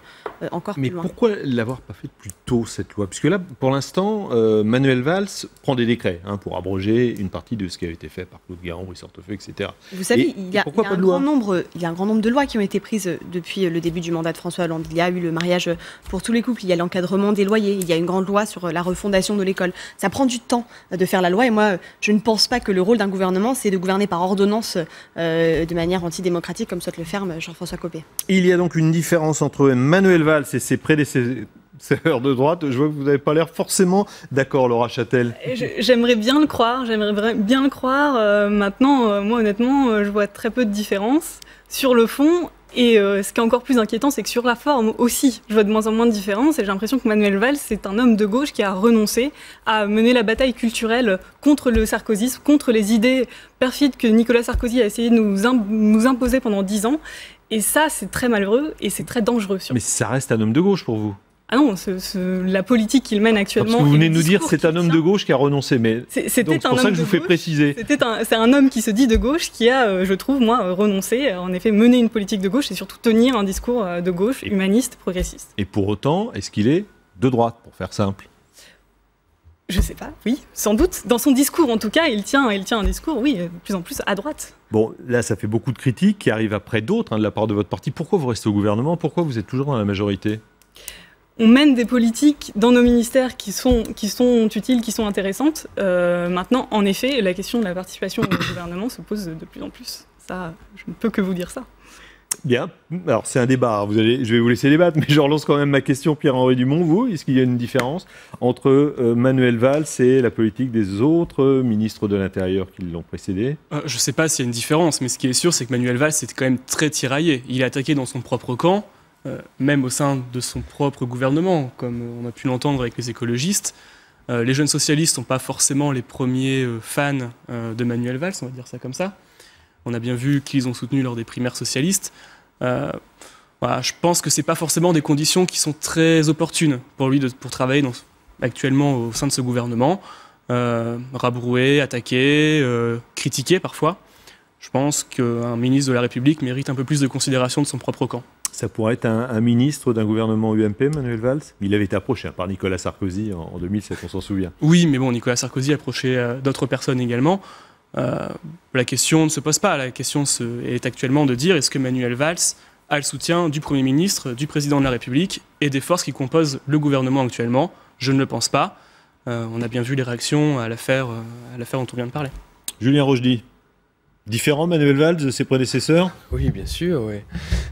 encore plus loin. Mais pourquoi l'avoir pas fait plus tôt? tôt cette loi? Puisque là, pour l'instant, Manuel Valls prend des décrets pour abroger une partie de ce qui a été fait par Claude Guéant, Brice Hortefeux, etc. Vous savez, il y a un grand nombre de lois qui ont été prises depuis le début du mandat de François Hollande. Il y a eu le mariage pour tous les couples, il y a l'encadrement des loyers, il y a une grande loi sur la refondation de l'école. Ça prend du temps de faire la loi, et moi, je ne pense pas que le rôle d'un gouvernement, c'est de gouverner par ordonnance de manière antidémocratique, comme souhaite le faire Jean-François Copé. Il y a donc une différence entre Manuel Valls et ses prédécesseurs de droite. Je vois que vous n'avez pas l'air forcément d'accord, Laura Châtel. J'aimerais bien le croire, maintenant, moi honnêtement, je vois très peu de différence sur le fond. Et ce qui est encore plus inquiétant, c'est que sur la forme aussi, je vois de moins en moins de différence. Et j'ai l'impression que Manuel Valls, c'est un homme de gauche qui a renoncé à mener la bataille culturelle contre le sarkozysme, contre les idées perfides que Nicolas Sarkozy a essayé de nous imposer pendant 10 ans. Et ça, c'est très malheureux et c'est très dangereux. Mais ça reste un homme de gauche pour vous? Ah non, la politique qu'il mène actuellement... Parce que vous venez de nous dire que c'est un homme de gauche qui a renoncé, mais c'est pour ça que je vous fais préciser. C'est un homme qui se dit de gauche qui a, je trouve, renoncé, en effet, mener une politique de gauche et surtout tenir un discours de gauche, humaniste, progressiste. Et pour autant, est-ce qu'il est de droite, pour faire simple? Je sais pas, oui, sans doute. Dans son discours, en tout cas, il tient un discours, oui, de plus en plus à droite. Bon, là, ça fait beaucoup de critiques qui arrivent après d'autres de la part de votre parti. Pourquoi vous restez au gouvernement? Pourquoi vous êtes toujours dans la majorité? On mène des politiques dans nos ministères qui sont utiles, qui sont intéressantes. Maintenant, en effet, la question de la participation au gouvernement se pose de plus en plus. Ça, je ne peux que vous dire ça. Bien. Alors, c'est un débat. Je vais vous laisser débattre, mais je relance quand même ma question, Pierre-Henri Dumont. Vous, est-ce qu'il y a une différence entre Manuel Valls et la politique des autres ministres de l'Intérieur qui l'ont précédé? Je ne sais pas s'il y a une différence, mais ce qui est sûr, c'est que Manuel Valls était quand même très tiraillé. Il est attaqué dans son propre camp. Même au sein de son propre gouvernement, comme on a pu l'entendre avec les écologistes. Les jeunes socialistes ne sont pas forcément les premiers fans de Manuel Valls, on va dire ça comme ça. On a bien vu qu'ils ont soutenu lors des primaires socialistes. Voilà, je pense que ce n'est pas forcément des conditions qui sont très opportunes pour lui pour travailler actuellement au sein de ce gouvernement. Rabrouer, attaquer, critiquer parfois. Je pense qu'un ministre de la République mérite un peu plus de considération de son propre camp. Ça pourrait être un ministre d'un gouvernement UMP, Manuel Valls? Il avait été approché par Nicolas Sarkozy en 2007, on s'en souvient. Oui, mais bon, Nicolas Sarkozy a approché d'autres personnes également. La question ne se pose pas. La question est actuellement de dire est-ce que Manuel Valls a le soutien du Premier ministre, du Président de la République et des forces qui composent le gouvernement actuellement? Je ne le pense pas. On a bien vu les réactions à l'affaire dont on vient de parler. Julien Rochdy. Différent, Manuel Valls, de ses prédécesseurs? Oui, bien sûr, oui.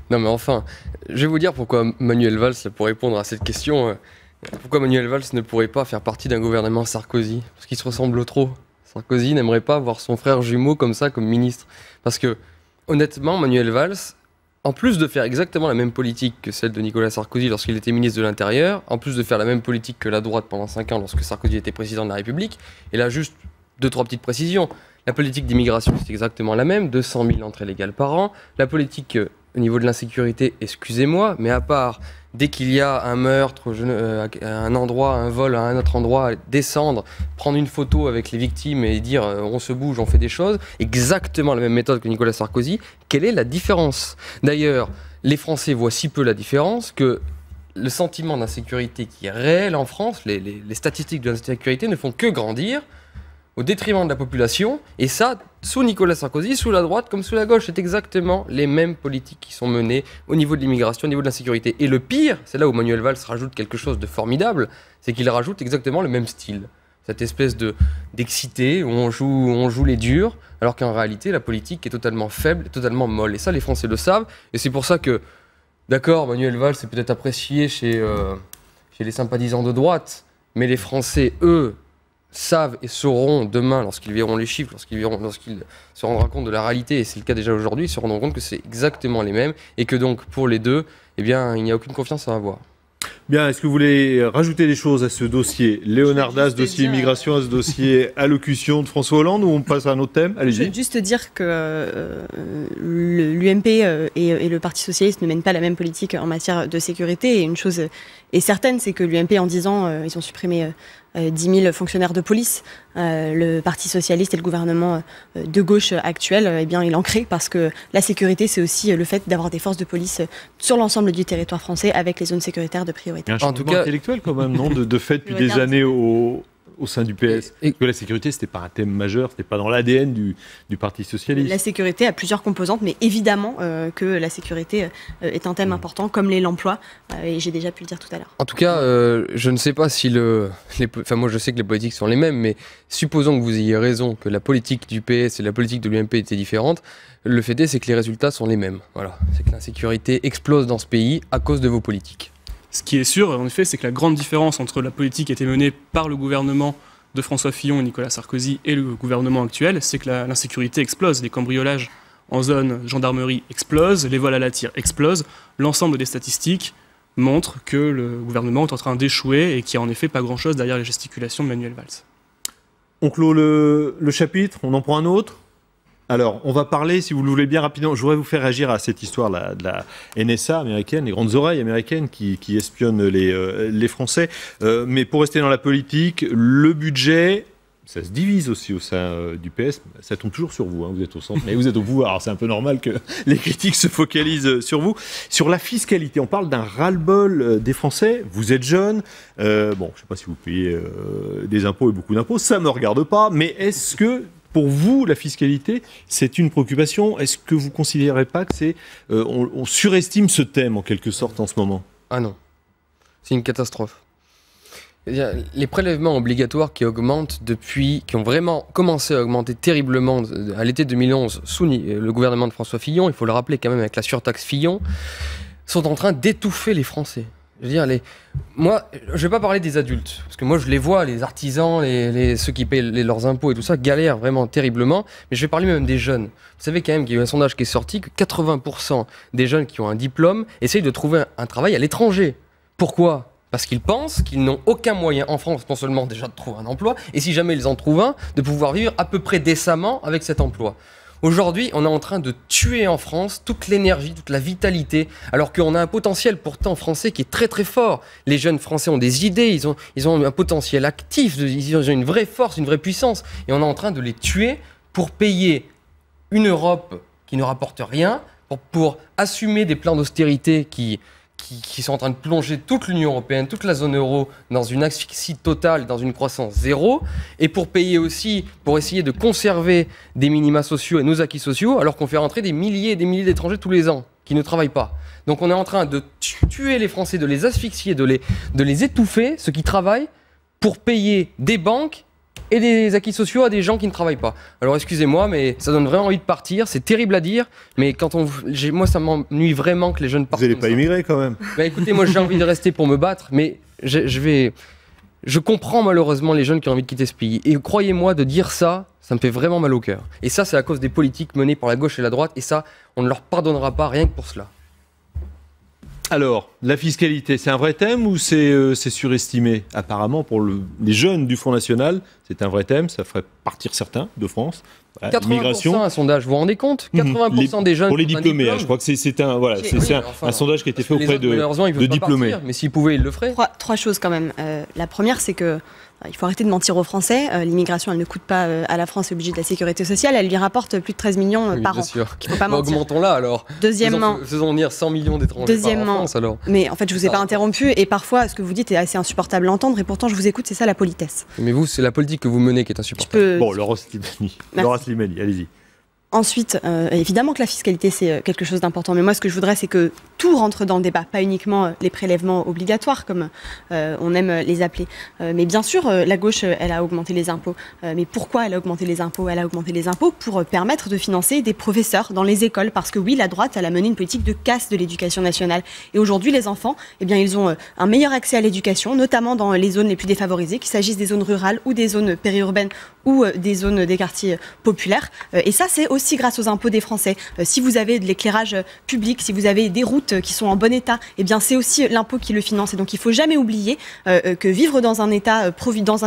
Non, mais enfin, je vais vous dire pourquoi Manuel Valls, pour répondre à cette question, pourquoi Manuel Valls ne pourrait pas faire partie d'un gouvernement Sarkozy? Parce qu'il se ressemble trop. Sarkozy n'aimerait pas voir son frère jumeau comme ça, comme ministre. Parce que, honnêtement, Manuel Valls, en plus de faire exactement la même politique que celle de Nicolas Sarkozy lorsqu'il était ministre de l'Intérieur, en plus de faire la même politique que la droite pendant 5 ans lorsque Sarkozy était président de la République, et là, juste 2-3 petites précisions. La politique d'immigration, c'est exactement la même, 200 000 entrées légales par an. La politique au niveau de l'insécurité, excusez-moi, mais à part dès qu'il y a un meurtre à un endroit, un vol à un autre endroit, descendre, prendre une photo avec les victimes et dire on se bouge, on fait des choses, exactement la même méthode que Nicolas Sarkozy. Quelle est la différence? D'ailleurs, les Français voient si peu la différence que le sentiment d'insécurité qui est réel en France, les statistiques de l'insécurité ne font que grandir au détriment de la population, et ça, sous Nicolas Sarkozy, sous la droite comme sous la gauche, c'est exactement les mêmes politiques qui sont menées au niveau de l'immigration, au niveau de l'insécurité. Et le pire, c'est là où Manuel Valls rajoute quelque chose de formidable, c'est qu'il rajoute exactement le même style. Cette espèce d'excité où on joue les durs, alors qu'en réalité, la politique est totalement faible, et totalement molle. Et ça, les Français le savent, et c'est pour ça que, d'accord, Manuel Valls est peut-être apprécié chez les sympathisants de droite, mais les Français, eux, savent et sauront demain, lorsqu'ils verront les chiffres, lorsqu'ils se rendront compte de la réalité, et c'est le cas déjà aujourd'hui, ils se rendront compte que c'est exactement les mêmes, et que donc pour les deux, eh bien, il n'y a aucune confiance à avoir. Bien, est-ce que vous voulez rajouter des choses à ce dossier Léonarda, ce dossier immigration, à ce dossier allocution de François Hollande, ou on passe à un autre thème? Allez-y. Je veux juste dire que l'UMP et le Parti Socialiste ne mènent pas la même politique en matière de sécurité, et une chose est certaine, c'est que l'UMP, en 10 ans, ils ont supprimé 10 000 fonctionnaires de police. Le Parti socialiste et le gouvernement de gauche actuel, eh bien, il en crée parce que la sécurité, c'est aussi le fait d'avoir des forces de police sur l'ensemble du territoire français avec les zones sécuritaires de priorité. Un changement intellectuel quand même, non, de fait depuis des années au sein du PS. Parce que la sécurité, c'était pas un thème majeur, c'était pas dans l'ADN du Parti socialiste. La sécurité a plusieurs composantes, mais évidemment que la sécurité est un thème important, comme l'est l'emploi, et j'ai déjà pu le dire tout à l'heure. En tout cas, je ne sais pas si enfin moi je sais que les politiques sont les mêmes, mais supposons que vous ayez raison, que la politique du PS et la politique de l'UMP étaient différentes, le fait est, c'est que les résultats sont les mêmes. Voilà. C'est que l'insécurité explose dans ce pays à cause de vos politiques. Ce qui est sûr, en effet, c'est que la grande différence entre la politique qui a été menée par le gouvernement de François Fillon et Nicolas Sarkozy et le gouvernement actuel, c'est que l'insécurité explose. Les cambriolages en zone gendarmerie explosent, les vols à la tire explosent. L'ensemble des statistiques montrent que le gouvernement est en train d'échouer et qu'il n'y a en effet pas grand-chose derrière les gesticulations de Manuel Valls. On clôt le chapitre, on en prend un autre. Alors, on va parler, si vous le voulez bien rapidement, je voudrais vous faire réagir à cette histoire de la NSA américaine, les grandes oreilles américaines qui espionnent les Français. Mais pour rester dans la politique, le budget, ça se divise aussi au sein du PS. Ça tombe toujours sur vous, hein, vous êtes au centre, mais vous êtes au pouvoir. Alors c'est un peu normal que les critiques se focalisent sur vous. Sur la fiscalité, on parle d'un ras-le-bol des Français. Vous êtes jeune. Bon, je ne sais pas si vous payez des impôts et beaucoup d'impôts. Ça ne me regarde pas. Mais est-ce que pour vous, la fiscalité, c'est une préoccupation? Est-ce que vous ne considérez pas que c'est on surestime ce thème, en quelque sorte, en ce moment? Ah non. C'est une catastrophe. Les prélèvements obligatoires qui augmentent qui ont vraiment commencé à augmenter terriblement à l'été 2011 sous le gouvernement de François Fillon, il faut le rappeler quand même avec la surtaxe Fillon, sont en train d'étouffer les Français. Je veux dire, moi, je ne vais pas parler des adultes, parce que moi, je les vois, les artisans, ceux qui payent leurs impôts et tout ça, galèrent vraiment terriblement, mais je vais parler même des jeunes. Vous savez quand même qu'il y a eu un sondage qui est sorti, que 80% des jeunes qui ont un diplôme essayent de trouver un travail à l'étranger. Pourquoi ? Parce qu'ils pensent qu'ils n'ont aucun moyen en France, non seulement déjà de trouver un emploi, et si jamais ils en trouvent un, de pouvoir vivre à peu près décemment avec cet emploi. Aujourd'hui, on est en train de tuer en France toute l'énergie, toute la vitalité, alors qu'on a un potentiel pourtant français qui est très très fort. Les jeunes français ont des idées, ils ont un potentiel actif, ils ont une vraie force, une vraie puissance, et on est en train de les tuer pour payer une Europe qui ne rapporte rien, pour assumer des plans d'austérité qui sont en train de plonger toute l'Union européenne, toute la zone euro dans une asphyxie totale, dans une croissance zéro, et pour payer aussi, pour essayer de conserver des minima sociaux et nos acquis sociaux, alors qu'on fait rentrer des milliers et des milliers d'étrangers tous les ans, qui ne travaillent pas. Donc on est en train de tuer les Français, de les asphyxier, de les étouffer, ceux qui travaillent, pour payer des banques et des acquis sociaux à des gens qui ne travaillent pas. Alors excusez-moi, mais ça donne vraiment envie de partir. C'est terrible à dire, mais moi ça m'ennuie vraiment que les jeunes partent. Vous n'allez pas immigrer quand même. Bah écoutez, moi j'ai envie de rester pour me battre, mais je comprends malheureusement les jeunes qui ont envie de quitter ce pays. Et croyez-moi, de dire ça, ça me fait vraiment mal au cœur. Et ça, c'est à cause des politiques menées par la gauche et la droite, et ça, on ne leur pardonnera pas rien que pour cela. Alors, la fiscalité, c'est un vrai thème ou c'est surestimé? Apparemment, pour les jeunes du Front National, c'est un vrai thème, ça ferait partir certains de France. Voilà, 80% un sondage, vous vous rendez compte? 80% des jeunes... Pour les diplômés, je crois que c'est un sondage qui a été fait auprès de diplômés. Mais s'ils pouvaient, ils le feraient. Trois choses quand même. La première, c'est que il faut arrêter de mentir aux Français. L'immigration, elle ne coûte pas à la France le budget de la sécurité sociale. Elle lui rapporte plus de 13 millions par an. Sûr. Qu'il faut pas mentir. Augmentons-la alors. Deuxièmement, faisons venir 100 millions d'étrangers par an en France alors. Mais en fait, je vous ai pas interrompu et parfois, ce que vous dites est assez insupportable à entendre et pourtant, je vous écoute. C'est ça la politesse. Mais vous, c'est la politique que vous menez qui est insupportable. Bon, Laura Slimani, allez-y. Ensuite, évidemment que la fiscalité, c'est quelque chose d'important. Mais moi, ce que je voudrais, c'est que tout rentre dans le débat. Pas uniquement les prélèvements obligatoires, comme on aime les appeler. Mais bien sûr, la gauche, elle a augmenté les impôts. Mais pourquoi elle a augmenté les impôts? Elle a augmenté les impôts pour permettre de financer des professeurs dans les écoles. Parce que oui, la droite, elle a mené une politique de casse de l'éducation nationale. Et aujourd'hui, les enfants, eh bien, ils ont un meilleur accès à l'éducation, notamment dans les zones les plus défavorisées, qu'il s'agisse des zones rurales ou des zones périurbaines ou des zones des quartiers populaires. Et ça, c'est aussi grâce aux impôts des Français. Si vous avez de l'éclairage public, si vous avez des routes routes qui sont en bon état, eh bien c'est aussi l'impôt qui le finance. Et donc il faut jamais oublier que vivre dans un état providence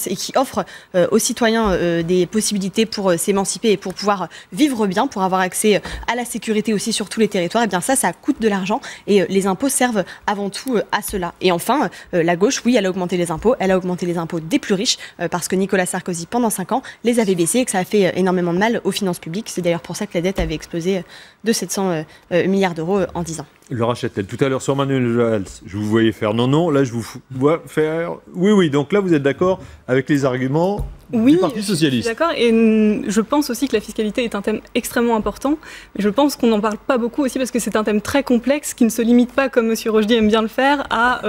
et qui offre aux citoyens des possibilités pour s'émanciper et pour pouvoir vivre bien, pour avoir accès à la sécurité aussi sur tous les territoires, eh bien ça coûte de l'argent et les impôts servent avant tout à cela. Et enfin, la gauche, oui, elle a augmenté les impôts, elle a augmenté les impôts des plus riches parce que Nicolas Sarkozy, pendant 5 ans, les avait baissés et que ça a fait énormément de mal aux finances publiques. C'est d'ailleurs pour ça que la dette avait explosé de 700 milliards d'euros en 10 ans. Laura Châtel, tout à l'heure sur Manuel Valls, je vous voyais faire non, là je vous vois faire oui. Donc là, vous êtes d'accord avec les arguments du Parti Socialiste? Oui, je suis d'accord. Et je pense aussi que la fiscalité est un thème extrêmement important. Mais je pense qu'on n'en parle pas beaucoup aussi parce que c'est un thème très complexe qui ne se limite pas, comme M. Rochdy aime bien le faire, à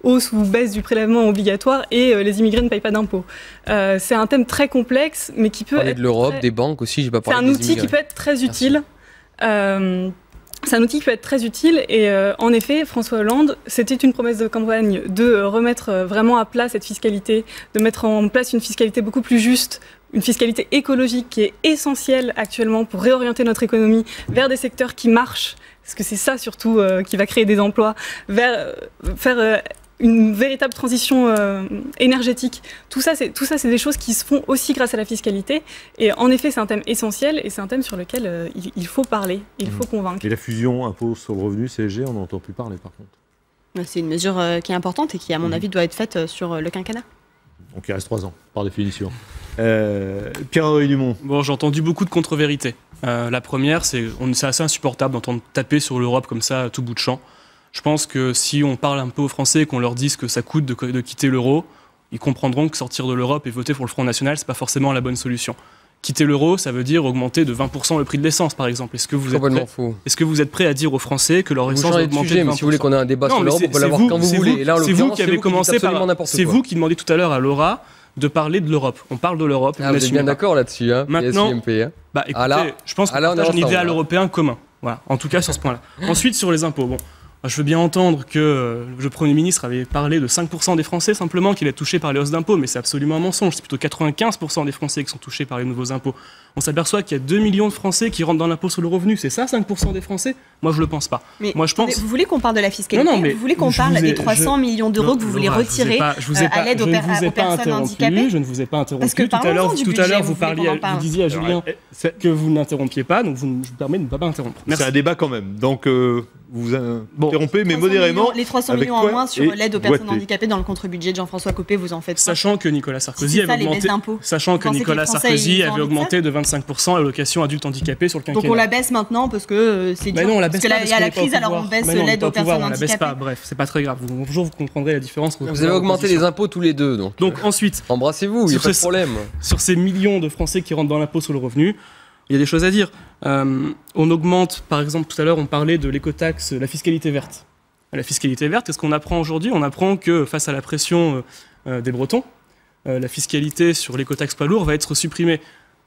hausse ou baisse du prélèvement obligatoire et les immigrés ne payent pas d'impôts. C'est un thème très complexe, mais qui peut être... de l'Europe, des banques aussi, j'ai pas parlé des immigrés. C'est un outil qui peut être très utile. C'est un outil qui peut être très utile et en effet, François Hollande, c'était une promesse de campagne de remettre vraiment à plat cette fiscalité, de mettre en place une fiscalité beaucoup plus juste, une fiscalité écologique qui est essentielle actuellement pour réorienter notre économie vers des secteurs qui marchent, parce que c'est ça surtout qui va créer des emplois, vers faire une véritable transition énergétique. Tout ça, c'est des choses qui se font aussi grâce à la fiscalité. Et en effet, c'est un thème essentiel et c'est un thème sur lequel il faut parler, il faut convaincre. Et la fusion impôt sur le revenu, CSG, on n'entend plus parler par contre. C'est une mesure qui est importante et qui, à mon avis, doit être faite sur le quinquennat. Donc il reste 3 ans, par définition. Pierre-Henri Dumont. Bon, j'ai entendu beaucoup de contre-vérités. La première, c'est assez insupportable d'entendre taper sur l'Europe comme ça à tout bout de champ. Je pense que si on parle un peu aux Français et qu'on leur dise que ça coûte de quitter l'euro, ils comprendront que sortir de l'Europe et voter pour le Front National, c'est pas forcément la bonne solution. Quitter l'euro, ça veut dire augmenter de 20% le prix de l'essence, par exemple. Est-ce que vous êtes prêt à dire aux Français que leur essence va augmenter de 20% ? Mais si vous voulez qu'on ait un débat sur l'Europe, on peut l'avoir quand vous voulez. C'est vous qui avez commencé par... C'est vous qui demandez tout à l'heure à Laura de parler de l'Europe. On parle de l'Europe. Vous êtes bien d'accord là-dessus, hein, maintenant, PSUMP, hein. Écoutez, je pense qu'on partage un idéal européen commun. Voilà, en tout cas sur ce point-là. Ensuite, sur les impôts. Bon. Je veux bien entendre que le Premier ministre avait parlé de 5% des Français simplement qui allaient être touchés par les hausses d'impôts, mais c'est absolument un mensonge. C'est plutôt 95% des Français qui sont touchés par les nouveaux impôts. On s'aperçoit qu'il y a 2 millions de Français qui rentrent dans l'impôt sur le revenu. C'est ça, 5% des Français? Moi, je le pense pas. Mais moi, je pense... Vous voulez qu'on parle de la fiscalité? Non, mais vous voulez qu'on parle des 300 millions d'euros que vous voulez retirer à l'aide aux personnes handicapées? Je ne vous ai pas interrompu. Tout à l'heure, vous disiez à Julien que vous n'interrompiez pas, donc je vous permets de ne pas interrompre. C'est un débat quand même, donc vous interrompez, mais modérément. Les 300 millions en moins sur l'aide aux personnes handicapées dans le contre-budget de Jean-François Copé, vous en faites quoi? Sachant que Nicolas Sarkozy avait augmenté de 25% l'allocation adulte handicapé sur le quinquennat. Donc on la baisse maintenant parce que c'est dur. Non, parce qu'il y a la crise, alors on baisse l'aide aux personnes handicapées. On la baisse pas, bref, c'est pas très grave. Bonjour, vous comprendrez la différence. Vous avez augmenté les impôts tous les deux, donc ensuite, embrassez-vous, il n'y a pas de problème. Sur ces millions de Français qui rentrent dans l'impôt sur le revenu, il y a des choses à dire. On augmente, par exemple, tout à l'heure, on parlait de l'écotaxe, la fiscalité verte. La fiscalité verte, qu'est-ce qu'on apprend aujourd'hui? On apprend que face à la pression des Bretons, la fiscalité sur l'écotaxe poids lourd va être supprimée.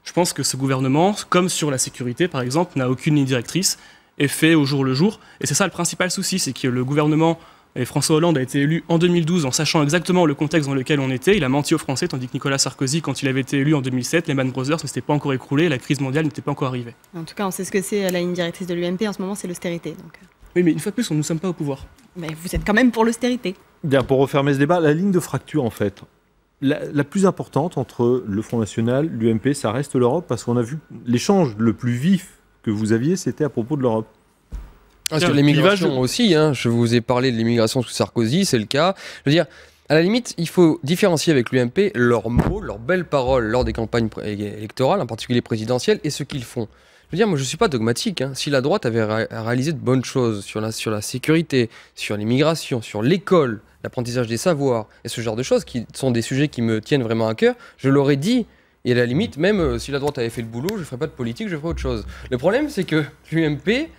Je pense que ce gouvernement, comme sur la sécurité par exemple, n'a aucune ligne directrice et fait au jour le jour. Et c'est ça le principal souci, c'est que le gouvernement, et François Hollande a été élu en 2012 en sachant exactement le contexte dans lequel on était. Il a menti aux Français, tandis que Nicolas Sarkozy, quand il avait été élu en 2007, Lehman Brothers ne s'était pas encore écroulé, la crise mondiale n'était pas encore arrivée. En tout cas, on sait ce que c'est la ligne directrice de l'UMP en ce moment, c'est l'austérité. Donc... Oui, mais une fois de plus, nous ne sommes pas au pouvoir. Mais vous êtes quand même pour l'austérité. Bien, pour refermer ce débat, la ligne de fracture, en fait, la plus importante entre le Front National, l'UMP, ça reste l'Europe, parce qu'on a vu l'échange le plus vif que vous aviez, c'était à propos de l'Europe. Sur l'immigration aussi, hein. Je vous ai parlé de l'immigration sous Sarkozy, c'est le cas. Je veux dire, à la limite, il faut différencier avec l'UMP leurs mots, leurs belles paroles lors des campagnes électorales, en particulier présidentielles, et ce qu'ils font. Je veux dire, moi je ne suis pas dogmatique. Hein. Si la droite avait réalisé de bonnes choses sur la sécurité, sur l'immigration, sur l'école, l'apprentissage des savoirs, et ce genre de choses, qui sont des sujets qui me tiennent vraiment à cœur, je l'aurais dit. Et à la limite, même si la droite avait fait le boulot, je ne ferais pas de politique, je ferais autre chose. Le problème, c'est que l'UMP...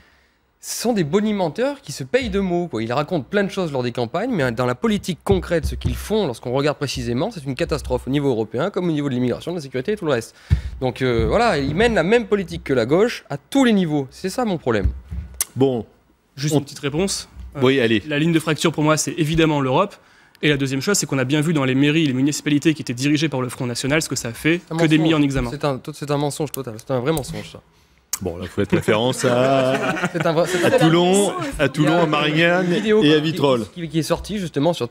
ce sont des bonimenteurs qui se payent de mots, quoi. Ils racontent plein de choses lors des campagnes, mais dans la politique concrète, ce qu'ils font lorsqu'on regarde précisément, c'est une catastrophe au niveau européen, comme au niveau de l'immigration, de la sécurité et tout le reste. Donc voilà, ils mènent la même politique que la gauche à tous les niveaux. C'est ça mon problème. Bon, juste une petite réponse. Oui, allez. La ligne de fracture pour moi, c'est évidemment l'Europe. Et la deuxième chose, c'est qu'on a bien vu dans les mairies, les municipalités qui étaient dirigées par le Front National, ce que ça a fait que des mis en examen. C'est un mensonge total, c'est un vrai mensonge ça. Bon, là, vous faites référence à Toulon, à Marignane et à Vitrolles. Qui est sorti justement sur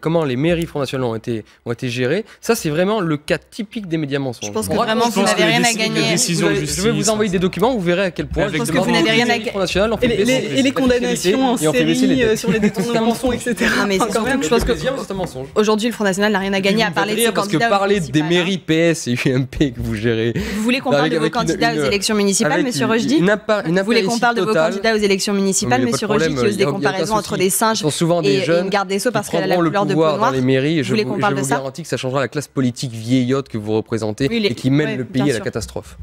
comment les mairies Front National ont été gérées. Ça, c'est vraiment le cas typique des médias mensonges. Je pense que vraiment, vous n'avez rien à gagner. Je vais vous envoyer des documents, vous verrez à quel point. Je pense que vous n'avez rien à gagner. Et les condamnations en série sur les détournements de fonds, etc. Mais c'est surtout, je pense que aujourd'hui, le Front National n'a rien à gagner à parler de ses candidats. Parce que parler des mairies PS et UMP que vous gérez. Vous voulez qu'on parle de vos candidats aux élections municipales, monsieur Rochdy? Vous voulez qu'on parle de vos candidats aux élections municipales, monsieur Rochdy, qui ose des comparaisons entre des singes et une garde des Sceaux parce qu'elle a la couleur de peau noire? Dans les mairies, je vous parle de ça? garantis que ça changera la classe politique vieillotte que vous représentez et qui mène le pays à la catastrophe.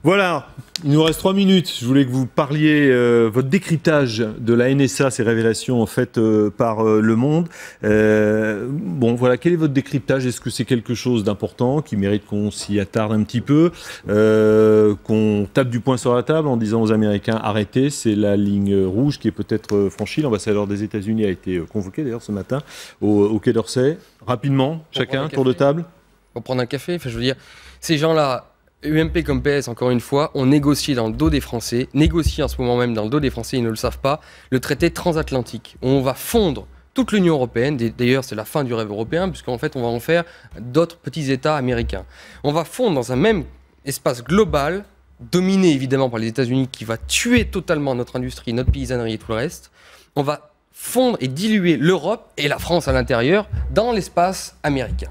Voilà, il nous reste 3 minutes. Je voulais que vous parliez votre décryptage de la NSA, ces révélations faites par Le Monde. Bon, voilà, quel est votre décryptage? Est-ce que c'est quelque chose d'important qui mérite qu'on s'y attarde un petit peu, qu'on tape du poing sur la table en disant aux Américains arrêtez, c'est la ligne rouge qui est peut-être franchie. L'ambassadeur des États-Unis a été convoqué d'ailleurs ce matin au Quai d'Orsay. Rapidement, chacun, tour de table. Pour prendre un café, enfin, je veux dire, ces gens-là. UMP comme PS, encore une fois, ont négocié dans le dos des Français, négocient en ce moment même dans le dos des Français, ils ne le savent pas, le traité transatlantique. On va fondre toute l'Union européenne, d'ailleurs c'est la fin du rêve européen, puisqu'en fait on va en faire d'autres petits États américains. On va fondre dans un même espace global, dominé évidemment par les États-Unis, qui va tuer totalement notre industrie, notre paysannerie et tout le reste. On va fondre et diluer l'Europe et la France à l'intérieur dans l'espace américain.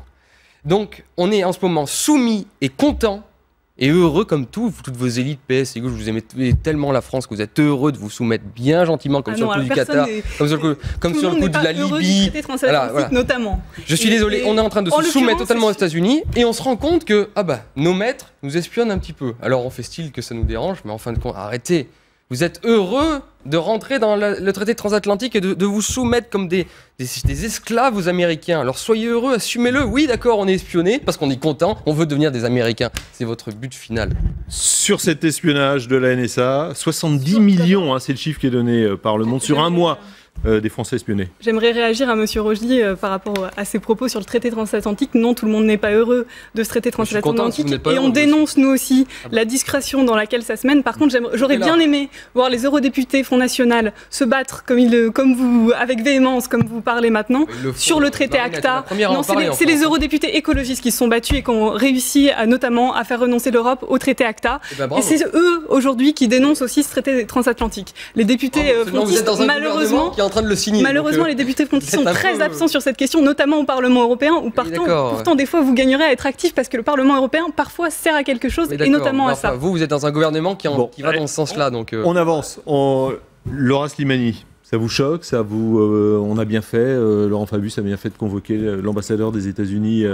Donc on est en ce moment soumis et content et heureux comme toutes vos élites PS et gauche, vous aimez tellement la France que vous êtes heureux de vous soumettre bien gentiment, comme sur le coup du Qatar, comme sur le coup de la Libye. Voilà. Notamment. Je suis désolé, on est en train de se soumettre totalement aux États-Unis et on se rend compte que nos maîtres nous espionnent un petit peu. Alors on fait style que ça nous dérange, mais en fin de compte, arrêtez. Vous êtes heureux de rentrer dans le traité transatlantique et de vous soumettre comme des esclaves aux Américains. Alors soyez heureux, assumez-le. Oui, d'accord, on est espionné parce qu'on est content, on veut devenir des Américains. C'est votre but final. Sur cet espionnage de la NSA, 70 millions, c'est le chiffre qui est donné par Le Monde, sur un mois. Des Français espionnés. J'aimerais réagir à M. Rochdy par rapport à ses propos sur le traité transatlantique. Non, tout le monde n'est pas heureux de ce traité transatlantique. Et on dénonce, nous aussi, la discrétion dans laquelle ça se mène. Par contre, j'aurais bien aimé voir les eurodéputés Front National se battre comme vous, avec véhémence, comme vous parlez maintenant, sur le traité ACTA. Non, c'est les eurodéputés écologistes qui se sont battus et qui ont réussi notamment à faire renoncer l'Europe au traité ACTA. Et c'est eux, aujourd'hui, qui dénoncent aussi ce traité transatlantique. Les députés frontistes, malheureusement... en train de le signer. Malheureusement, les députés frontistes sont très absents sur cette question, notamment au Parlement européen, où pourtant des fois vous gagnerez à être actif parce que le Parlement européen parfois sert à quelque chose et notamment à ça. Vous êtes dans un gouvernement qui va dans ce sens-là. On avance. Laura Slimani, ça vous choque, on a bien fait, Laurent Fabius a bien fait de convoquer l'ambassadeur des États-Unis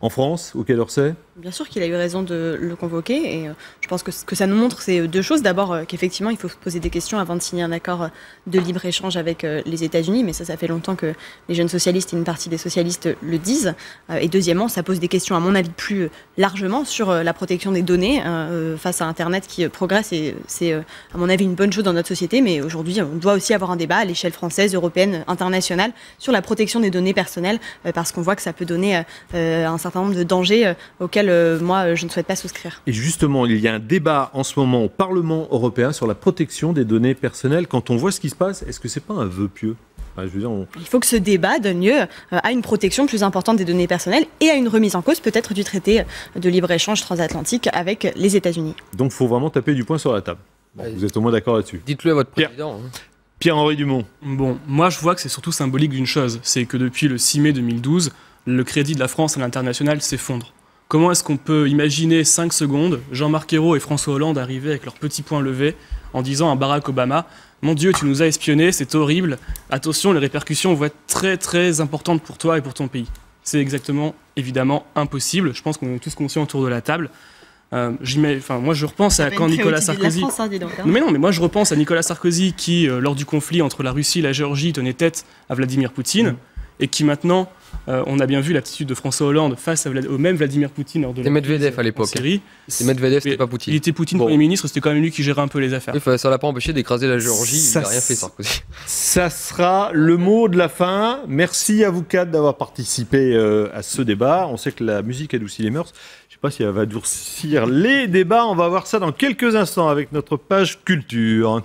en France, au Quai d'Orsay? Bien sûr qu'il a eu raison de le convoquer et je pense que ce que ça nous montre, c'est deux choses. D'abord, qu'effectivement, il faut se poser des questions avant de signer un accord de libre-échange avec les États-Unis, mais ça fait longtemps que les jeunes socialistes et une partie des socialistes le disent. Et deuxièmement, ça pose des questions, à mon avis, plus largement sur la protection des données face à Internet qui progresse et c'est, à mon avis, une bonne chose dans notre société, mais aujourd'hui, on doit aussi avoir un débat à l'échelle française, européenne, internationale sur la protection des données personnelles parce qu'on voit que ça peut donner un certain nombre de dangers auxquels moi, je ne souhaite pas souscrire. Et justement, il y a un débat en ce moment au Parlement européen sur la protection des données personnelles. Quand on voit ce qui se passe, est-ce que c'est pas un vœu pieux? Il faut que ce débat donne lieu à une protection plus importante des données personnelles et à une remise en cause peut-être du traité de libre-échange transatlantique avec les États-Unis. Donc il faut vraiment taper du poing sur la table. Bon, vous êtes au moins d'accord là-dessus. Dites-le à votre président. Pierre-Henri Dumont. Bon, moi je vois que c'est surtout symbolique d'une chose, c'est que depuis le 6 mai 2012, le crédit de la France à l'international s'effondre. Comment est-ce qu'on peut imaginer 5 secondes Jean-Marc Ayrault et François Hollande arriver avec leurs petits poings levés en disant à Barack Obama « Mon Dieu, tu nous as espionnés, c'est horrible. Attention, les répercussions vont être très très importantes pour toi et pour ton pays. » C'est évidemment impossible. Je pense qu'on est tous conscients autour de la table. Moi je repense à quand Nicolas Sarkozy... Mais moi je repense à Nicolas Sarkozy qui, lors du conflit entre la Russie et la Géorgie, tenait tête à Vladimir Poutine. et qui maintenant, on a bien vu l'attitude de François Hollande face au même Vladimir Poutine lors de la Medvedev à l'époque. Syrie. C'était Medvedev, c'était pas Poutine. Il était Poutine Premier ministre, c'était quand même lui qui gérait un peu les affaires. Oui, ça l'a pas empêché d'écraser la Géorgie, il n'a rien fait Sarkozy. Ça sera le mot de la fin. Merci à vous quatre d'avoir participé à ce débat. On sait que la musique adoucit les mœurs. Je ne sais pas si elle va durcir les débats. On va voir ça dans quelques instants avec notre page culture.